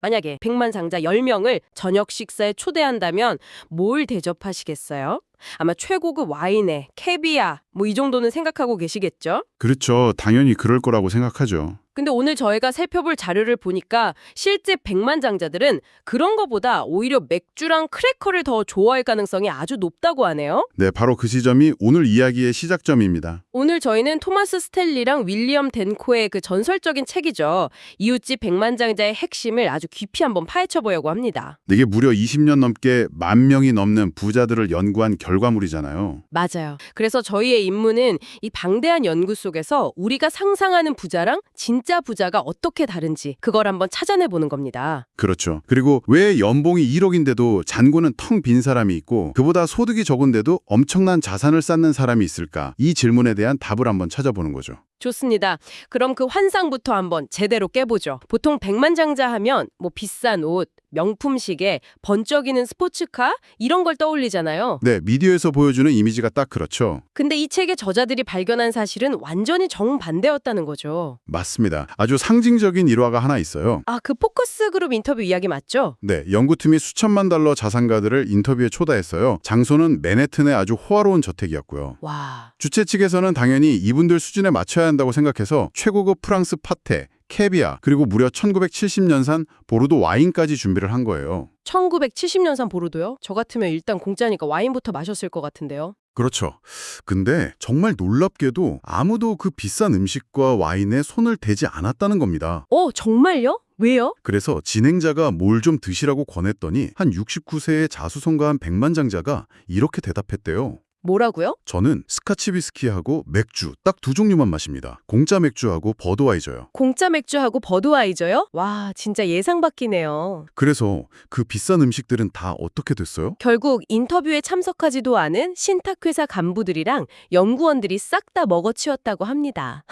만약에 백만장자 10명을 저녁 식사에 초대한다면 뭘 대접하시겠어요? 아마 최고급 와인에 캐비아 뭐 이 정도는 생각하고 계시겠죠? 그렇죠. 당연히 그럴 거라고 생각하죠. 근데 오늘 저희가 살펴볼 자료를 보니까 실제 백만장자들은 그런 거보다 오히려 맥주랑 크래커를 더 좋아할 가능성이 아주 높다고 하네요. 네, 바로 그 지점이 오늘 이야기의 시작점입니다. 오늘 저희는 토마스 스탠리랑 윌리엄 덴코의 그 전설적인 책이죠. 이웃집 백만장자의 핵심을 아주 깊이 한번 파헤쳐 보려고 합니다. 이게 무려 20년 넘게 10,000명이 넘는 부자들을 연구한 결과물이잖아요. 맞아요. 그래서 저희의 임무는 이 방대한 연구 속에서 우리가 상상하는 부자랑 진짜 부자가 어떻게 다른지 그걸 한번 찾아내보는 겁니다. 그렇죠. 그리고 왜 연봉이 1억인데도 잔고는 텅 빈 사람이 있고 그보다 소득이 적은데도 엄청난 자산을 쌓는 사람이 있을까? 이 질문에 대한 답을 한번 찾아보는 거죠. 좋습니다. 그럼 그 환상부터 한번 제대로 깨보죠. 보통 백만장자 하면 뭐 비싼 옷, 명품 시계, 번쩍이는 스포츠카 이런 걸 떠올리잖아요. 네, 미디어에서 보여주는 이미지가 딱 그렇죠. 근데 이 책의 저자들이 발견한 사실은 완전히 정반대였다는 거죠. 맞습니다. 아주 상징적인 일화가 하나 있어요. 아, 그 포커스 그룹 인터뷰 이야기 맞죠? 네, 연구팀이 수천만 달러 자산가들을 인터뷰에 초대했어요. 장소는 맨해튼의 아주 호화로운 저택이었고요. 와, 주최 측에서는 당연히 이분들 수준에 맞춰야 한다고 생각해서 최고급 프랑스 파테, 캐비아, 그리고 무려 1970년산 보르도 와인까지 준비를 한 거예요. 1970년산 보르도요? 저 같으면 일단 공짜니까 와인부터 마셨을 것 같은데요. 그렇죠. 근데 정말 놀랍게도 아무도 그 비싼 음식과 와인에 손을 대지 않았다는 겁니다. 정말요? 왜요? 그래서 진행자가 뭘 좀 드시라고 권했더니 한 69세의 자수성가한 백만장자가 이렇게 대답했대요. 뭐라고요? 저는 스카치 위스키하고 맥주 딱 두 종류만 마십니다. 공짜 맥주하고 버드와이저요. 공짜 맥주하고 버드와이저요? 와, 진짜 예상 밖이네요. 그래서 그 비싼 음식들은 다 어떻게 됐어요? 결국 인터뷰에 참석하지도 않은 신탁회사 간부들이랑 연구원들이 싹 다 먹어치웠다고 합니다.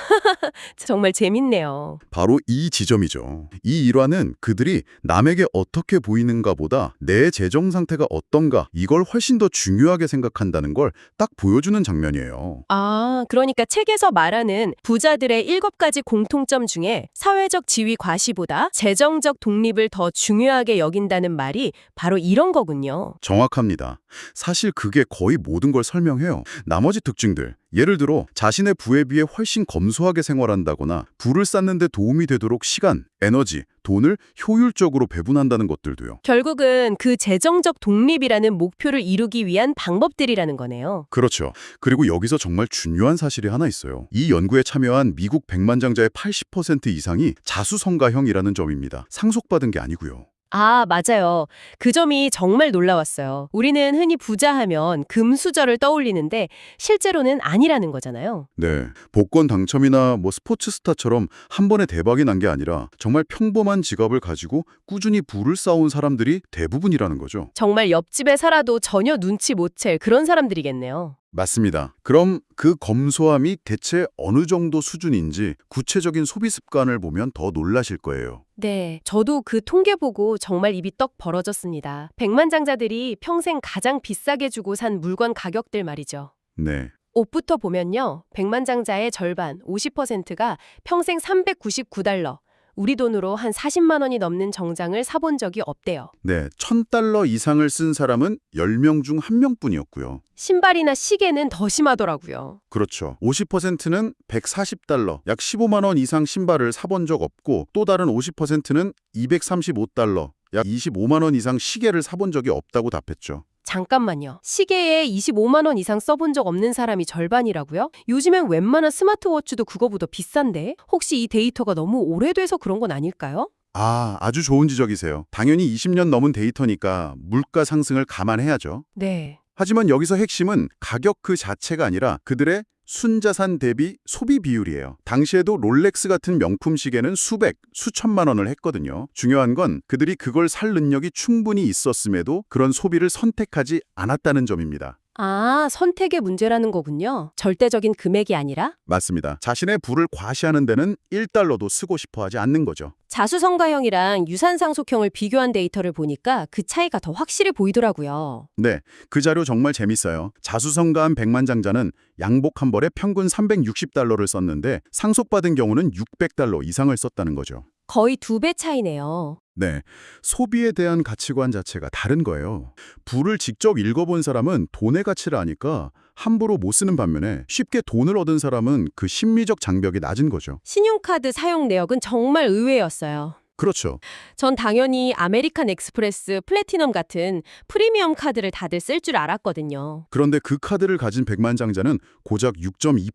정말 재밌네요. 바로 이 지점이죠. 이 일화는 그들이 남에게 어떻게 보이는가 보다 내 재정 상태가 어떤가 이걸 훨씬 더 중요하게 생각한다는 걸 딱 보여주는 장면이에요. 아, 그러니까 책에서 말하는 부자들의 7가지 공통점 중에 사회적 지위 과시보다 재정적 독립을 더 중요하게 여긴다는 말이 바로 이런 거군요. 정확합니다. 사실 그게 거의 모든 걸 설명해요. 나머지 특징들, 예를 들어 자신의 부에 비해 훨씬 검소하게 생활한다거나 부를 쌓는 데 도움이 되도록 시간, 에너지, 돈을 효율적으로 배분한다는 것들도요. 결국은 그 재정적 독립이라는 목표를 이루기 위한 방법들이라는 거네요. 그렇죠. 그리고 여기서 정말 중요한 사실이 하나 있어요. 이 연구에 참여한 미국 백만장자의 80% 이상이 자수성가형이라는 점입니다. 상속받은 게 아니고요. 아, 맞아요. 그 점이 정말 놀라웠어요. 우리는 흔히 부자 하면 금수저를 떠올리는데 실제로는 아니라는 거잖아요. 네, 복권 당첨이나 스포츠 스타처럼 한 번에 대박이 난 게 아니라 정말 평범한 직업을 가지고 꾸준히 부를 쌓아온 사람들이 대부분이라는 거죠. 정말 옆집에 살아도 전혀 눈치 못 챌 그런 사람들이겠네요. 맞습니다. 그럼 그 검소함이 대체 어느 정도 수준인지 구체적인 소비 습관을 보면 더 놀라실 거예요. 네, 저도 그 통계 보고 정말 입이 떡 벌어졌습니다. 백만장자들이 평생 가장 비싸게 주고 산 물건 가격들 말이죠. 네. 옷부터 보면요. 백만장자의 절반, 50%가 평생 399달러, 우리 돈으로 한 40만 원이 넘는 정장을 사본 적이 없대요. 네, 1,000달러 이상을 쓴 사람은 10명 중 1명뿐이었고요. 신발이나 시계는 더 심하더라고요. 그렇죠. 50%는 140달러, 약 15만 원 이상 신발을 사본 적 없고 또 다른 50%는 235달러, 약 25만 원 이상 시계를 사본 적이 없다고 답했죠. 잠깐만요. 시계에 25만 원 이상 써본 적 없는 사람이 절반이라고요? 요즘엔 웬만한 스마트워치도 그거보다 비싼데? 혹시 이 데이터가 너무 오래돼서 그런 건 아닐까요? 아주 좋은 지적이세요. 당연히 20년 넘은 데이터니까 물가 상승을 감안해야죠. 네. 하지만 여기서 핵심은 가격 그 자체가 아니라 그들의 순자산 대비 소비 비율이에요. 당시에도 롤렉스 같은 명품 시계는 수백, 수천만 원을 했거든요. 중요한 건 그들이 그걸 살 능력이 충분히 있었음에도 그런 소비를 선택하지 않았다는 점입니다. 아, 선택의 문제라는 거군요. 절대적인 금액이 아니라? 맞습니다. 자신의 부를 과시하는 데는 1달러도 쓰고 싶어 하지 않는 거죠. 자수성가형이랑 유산상속형을 비교한 데이터를 보니까 그 차이가 더 확실히 보이더라고요. 네, 그 자료 정말 재밌어요. 자수성가한 백만장자는 양복 한 벌에 평균 360달러를 썼는데 상속받은 경우는 600달러 이상을 썼다는 거죠. 거의 2배 차이네요. 네, 소비에 대한 가치관 자체가 다른 거예요. 부를 직접 읽어본 사람은 돈의 가치를 아니까 함부로 못 쓰는 반면에 쉽게 돈을 얻은 사람은 그 심리적 장벽이 낮은 거죠. 신용카드 사용 내역은 정말 의외였어요. 그렇죠. 전 당연히 아메리칸 익스프레스, 플래티넘 같은 프리미엄 카드를 다들 쓸 줄 알았거든요. 그런데 그 카드를 가진 백만장자는 고작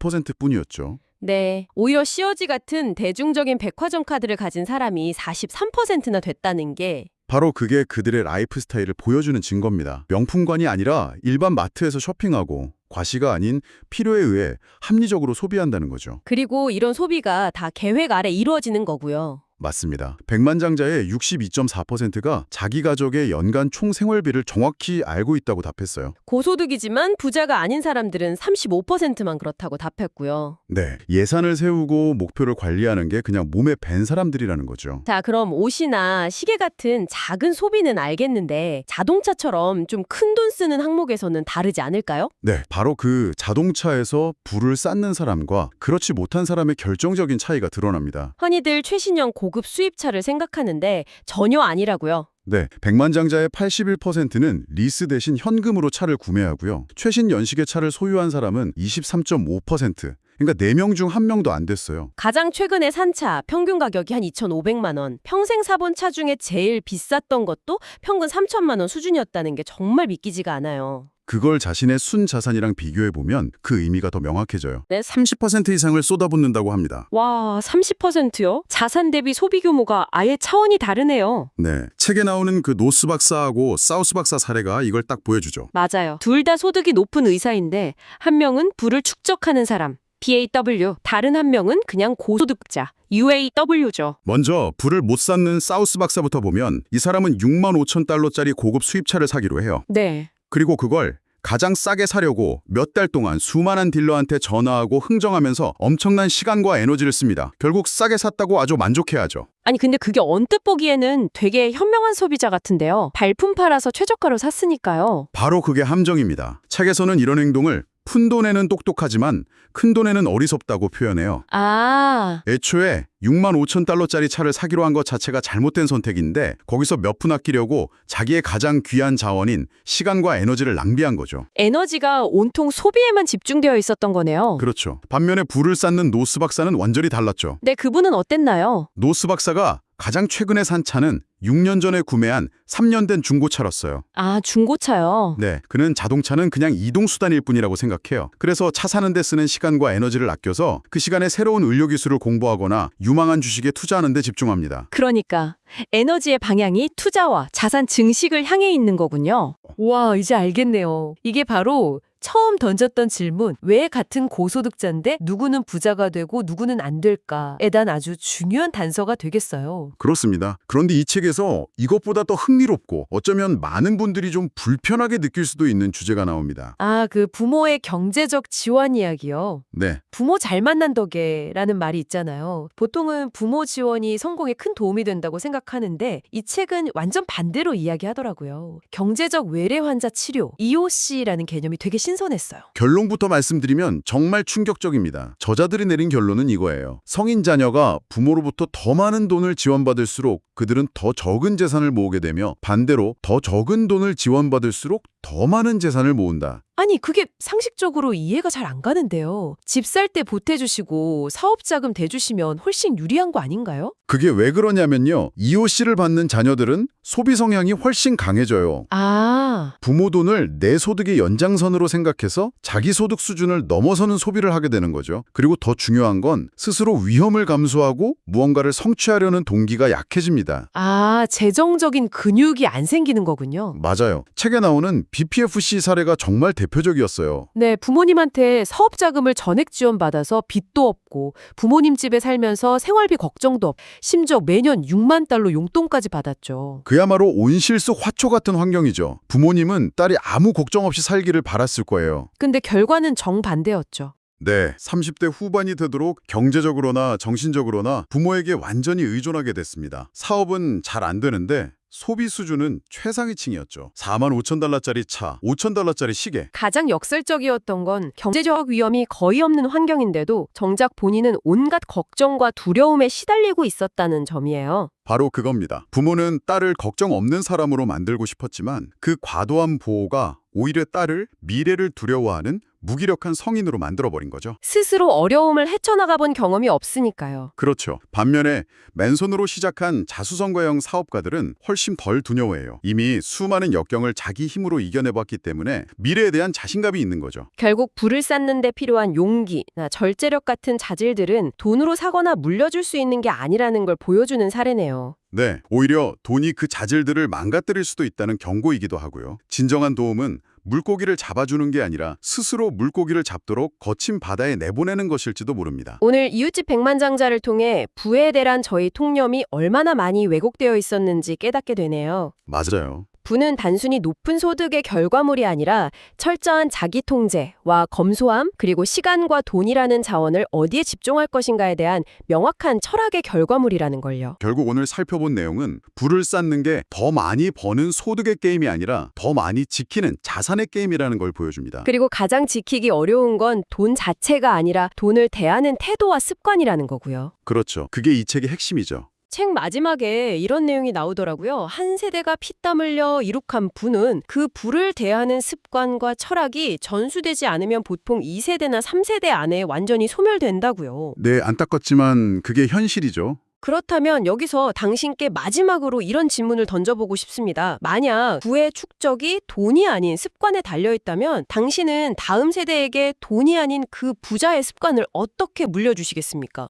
6.2%뿐이었죠. 네, 오히려 시어지 같은 대중적인 백화점 카드를 가진 사람이 43%나 됐다는 게 바로 그게 그들의 라이프 스타일을 보여주는 증거입니다. 명품관이 아니라 일반 마트에서 쇼핑하고 과시가 아닌 필요에 의해 합리적으로 소비한다는 거죠. 그리고 이런 소비가 다 계획 아래 이루어지는 거고요. 맞습니다. 백만장자의 62.4%가 자기 가족의 연간 총 생활비를 정확히 알고 있다고 답했어요. 고소득이지만 부자가 아닌 사람들은 35%만 그렇다고 답했고요. 네, 예산을 세우고 목표를 관리하는 게 그냥 몸에 밴 사람들이라는 거죠. 자, 그럼 옷이나 시계 같은 작은 소비는 알겠는데 자동차처럼 좀 큰 돈 쓰는 항목에서는 다르지 않을까요? 네, 바로 그 자동차에서 불을 쌓는 사람과 그렇지 못한 사람의 결정적인 차이가 드러납니다. 흔히들 최신형 고급 수입차를 생각하는데 전혀 아니라고요. 네, 백만장자의 81%는 리스 대신 현금으로 차를 구매하고요. 최신 연식의 차를 소유한 사람은 23.5%. 그러니까 4명 중 1명도 안 됐어요. 가장 최근에 산 차 평균 가격이 한 2,500만 원. 평생 사본 차 중에 제일 비쌌던 것도 평균 3천만 원 수준이었다는 게 정말 믿기지가 않아요. 그걸 자신의 순자산이랑 비교해보면 그 의미가 더 명확해져요. 네, 30% 이상을 쏟아붓는다고 합니다. 와, 30%요? 자산 대비 소비 규모가 아예 차원이 다르네요. 네, 책에 나오는 그 노스 박사하고 사우스 박사 사례가 이걸 딱 보여주죠. 맞아요. 둘 다 소득이 높은 의사인데 한 명은 부를 축적하는 사람, BAW, 다른 한 명은 그냥 고소득자, UAW죠. 먼저 불을 못 쌓는 사우스 박사부터 보면 이 사람은 6만 5천 달러짜리 고급 수입차를 사기로 해요. 네. 그리고 그걸 가장 싸게 사려고 몇 달 동안 수많은 딜러한테 전화하고 흥정하면서 엄청난 시간과 에너지를 씁니다. 결국 싸게 샀다고 아주 만족해야죠. 아니 근데 그게 언뜻 보기에는 되게 현명한 소비자 같은데요. 발품 팔아서 최저가로 샀으니까요. 바로 그게 함정입니다. 책에서는 이런 행동을 푼돈에는 똑똑하지만 큰돈에는 어리석다고 표현해요. 아, 애초에 6만 5천 달러짜리 차를 사기로 한 것 자체가 잘못된 선택인데 거기서 몇 푼 아끼려고 자기의 가장 귀한 자원인 시간과 에너지를 낭비한 거죠. 에너지가 온통 소비에만 집중되어 있었던 거네요. 그렇죠. 반면에 불을 쌓는 노스 박사는 완전히 달랐죠. 네, 그분은 어땠나요? 노스 박사가 가장 최근에 산 차는 6년 전에 구매한 3년 된 중고차였어요. 아, 중고차요. 네, 그는 자동차는 그냥 이동수단일 뿐이라고 생각해요. 그래서 차 사는 데 쓰는 시간과 에너지를 아껴서 그 시간에 새로운 의료기술을 공부하거나 유망한 주식에 투자하는 데 집중합니다. 그러니까 에너지의 방향이 투자와 자산 증식을 향해 있는 거군요. 와, 이제 알겠네요. 이게 바로 처음 던졌던 질문, 왜 같은 고소득자인데 누구는 부자가 되고 누구는 안 될까에 대한 아주 중요한 단서가 되겠어요. 그렇습니다. 그런데 이 책에서 이것보다 더 흥미롭고 어쩌면 많은 분들이 좀 불편하게 느낄 수도 있는 주제가 나옵니다. 아, 그 부모의 경제적 지원 이야기요. 네, 부모 잘 만난 덕에라는 말이 있잖아요. 보통은 부모 지원이 성공에 큰 도움이 된다고 생각하는데 이 책은 완전 반대로 이야기하더라고요. 경제적 외래 환자 치료, EOC라는 개념이 되게 신선했어요. 결론부터 말씀드리면 정말 충격적입니다. 저자들이 내린 결론은 이거예요. 성인 자녀가 부모로부터 더 많은 돈을 지원받을수록 그들은 더 적은 재산을 모으게 되며 반대로 더 적은 돈을 지원받을수록 더 많은 재산을 모은다. 아니, 그게 상식적으로 이해가 잘 안 가는데요. 집 살 때 보태주시고 사업자금 대주시면 훨씬 유리한 거 아닌가요? 그게 왜 그러냐면요. EOC를 받는 자녀들은 소비 성향이 훨씬 강해져요. 아, 부모 돈을 내 소득의 연장선으로 생각해서 자기 소득 수준을 넘어서는 소비를 하게 되는 거죠. 그리고 더 중요한 건 스스로 위험을 감수하고 무언가를 성취하려는 동기가 약해집니다. 아, 재정적인 근육이 안 생기는 거군요. 맞아요. 책에 나오는 BPFC 사례가 정말 대표적이었어요. 네, 부모님한테 사업자금을 전액 지원받아서 빚도 없고 부모님 집에 살면서 생활비 걱정도 없고 심지어 매년 6만 달러 용돈까지 받았죠. 그야말로 온실속 화초 같은 환경이죠. 부모님은 딸이 아무 걱정 없이 살기를 바랐을 거예요. 근데 결과는 정반대였죠. 네, 30대 후반이 되도록 경제적으로나 정신적으로나 부모에게 완전히 의존하게 됐습니다. 사업은 잘 안 되는데 소비 수준은 최상위층이었죠. 45,000달러짜리 차, 5,000달러짜리 시계. 가장 역설적이었던 건 경제적 위험이 거의 없는 환경인데도 정작 본인은 온갖 걱정과 두려움에 시달리고 있었다는 점이에요. 바로 그겁니다. 부모는 딸을 걱정 없는 사람으로 만들고 싶었지만 그 과도한 보호가 오히려 딸을 미래를 두려워하는 무기력한 성인으로 만들어버린 거죠. 스스로 어려움을 헤쳐나가 본 경험이 없으니까요. 그렇죠. 반면에 맨손으로 시작한 자수성가형 사업가들은 훨씬 덜 두려워해요. 이미 수많은 역경을 자기 힘으로 이겨내봤기 때문에 미래에 대한 자신감이 있는 거죠. 결국 불을 쌓는 데 필요한 용기나 절제력 같은 자질들은 돈으로 사거나 물려줄 수 있는 게 아니라는 걸 보여주는 사례네요. 네, 오히려 돈이 그 자질들을 망가뜨릴 수도 있다는 경고이기도 하고요. 진정한 도움은 물고기를 잡아주는 게 아니라 스스로 물고기를 잡도록 거친 바다에 내보내는 것일지도 모릅니다. 오늘 이웃집 백만장자를 통해 부에 대한 저희 통념이 얼마나 많이 왜곡되어 있었는지 깨닫게 되네요. 맞아요. 부는 단순히 높은 소득의 결과물이 아니라 철저한 자기 통제와 검소함, 그리고 시간과 돈이라는 자원을 어디에 집중할 것인가에 대한 명확한 철학의 결과물이라는 걸요. 결국 오늘 살펴본 내용은 부를 쌓는 게 더 많이 버는 소득의 게임이 아니라 더 많이 지키는 자산의 게임이라는 걸 보여줍니다. 그리고 가장 지키기 어려운 건 돈 자체가 아니라 돈을 대하는 태도와 습관이라는 거고요. 그렇죠. 그게 이 책의 핵심이죠. 책 마지막에 이런 내용이 나오더라고요. 한 세대가 피땀 흘려 이룩한 부는 그 부를 대하는 습관과 철학이 전수되지 않으면 보통 2세대나 3세대 안에 완전히 소멸된다고요. 네, 안타깝지만 그게 현실이죠. 그렇다면 여기서 당신께 마지막으로 이런 질문을 던져보고 싶습니다. 만약 부의 축적이 돈이 아닌 습관에 달려있다면 당신은 다음 세대에게 돈이 아닌 그 부자의 습관을 어떻게 물려주시겠습니까?